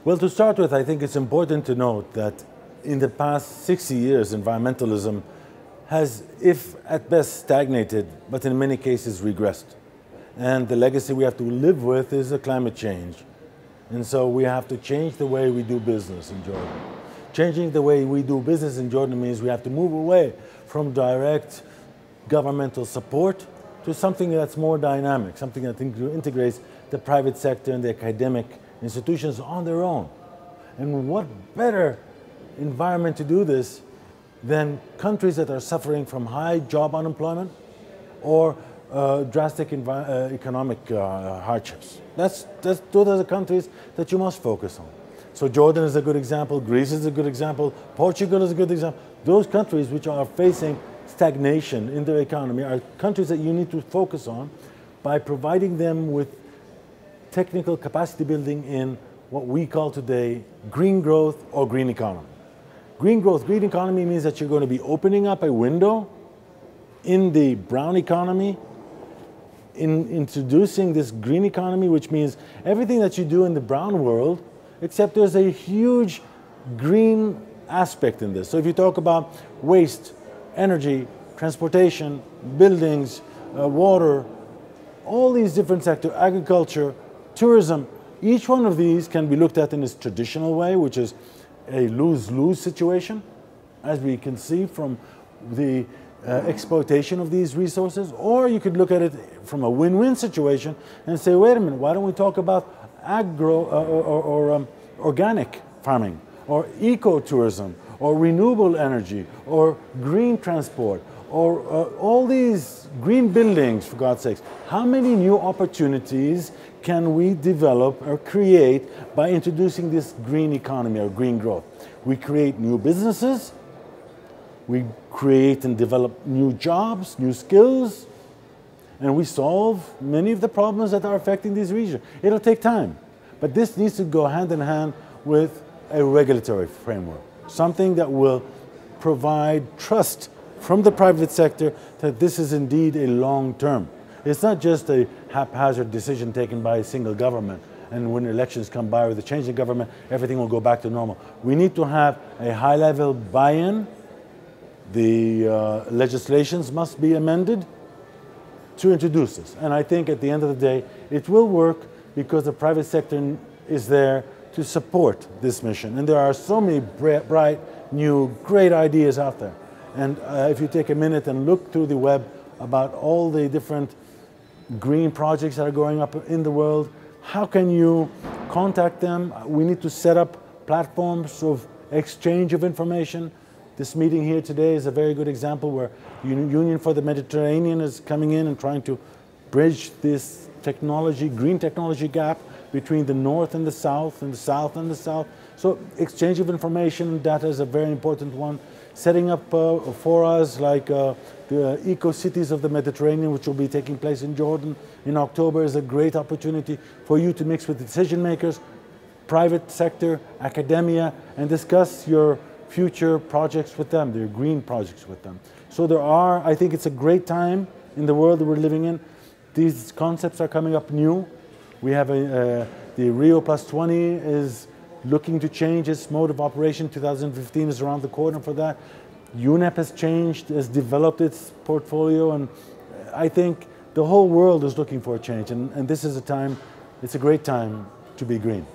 Well, to start with, I think it's important to note that in the past 60 years, environmentalism has, if at best, stagnated, but in many cases regressed. And the legacy we have to live with is a climate change. And so we have to change the way we do business in Jordan. Changing the way we do business in Jordan means we have to move away from direct governmental support to something that's more dynamic, something that integrates the private sector and the academic institutions on their own. And what better environment to do this than countries that are suffering from high job unemployment or drastic economic hardships. Those are the countries that you must focus on. So Jordan is a good example, Greece is a good example, Portugal is a good example. Those countries which are facing stagnation in their economy are countries that you need to focus on by providing them with technical capacity building in what we call today green growth or green economy. Green growth, green economy means that you're going to be opening up a window in the brown economy, in introducing this green economy, which means everything that you do in the brown world, except there's a huge green aspect in this. So if you talk about waste, energy, transportation, buildings, water, all these different sectors, agriculture, tourism, each one of these can be looked at in its traditional way, which is a lose-lose situation, as we can see from the exploitation of these resources, or you could look at it from a win-win situation and say, wait a minute, why don't we talk about organic farming, or ecotourism, or renewable energy, or green transport, or all these green buildings, for God's sakes. How many new opportunities can we develop or create by introducing this green economy or green growth? We create new businesses, we create and develop new jobs, new skills, and we solve many of the problems that are affecting these regions. It'll take time, but this needs to go hand in hand with a regulatory framework, something that will provide trust from the private sector that this is indeed a long term. It's not just a haphazard decision taken by a single government, and when elections come by or the change in government, everything will go back to normal. We need to have a high-level buy-in. The legislations must be amended to introduce this. And I think at the end of the day, it will work because the private sector is there to support this mission. And there are so many bright, new, great ideas out there. And if you take a minute and look through the web about all the different green projects that are going up in the world, how can you contact them? We need to set up platforms of exchange of information. This meeting here today is a very good example where Union for the Mediterranean is coming in and trying to bridge this technology, green technology gap between the north and the south, and the south and the south. So exchange of information and data is a very important one. Setting up forums like the eco-cities of the Mediterranean, which will be taking place in Jordan in October, is a great opportunity for you to mix with decision makers, private sector, academia, and discuss your future projects with them, their green projects with them. So I think it's a great time in the world that we're living in. These concepts are coming up new. We have the Rio +20 is looking to change its mode of operation. 2015 is around the corner for that. UNEP has changed, has developed its portfolio, and I think the whole world is looking for a change. And this is a time, it's a great time to be green.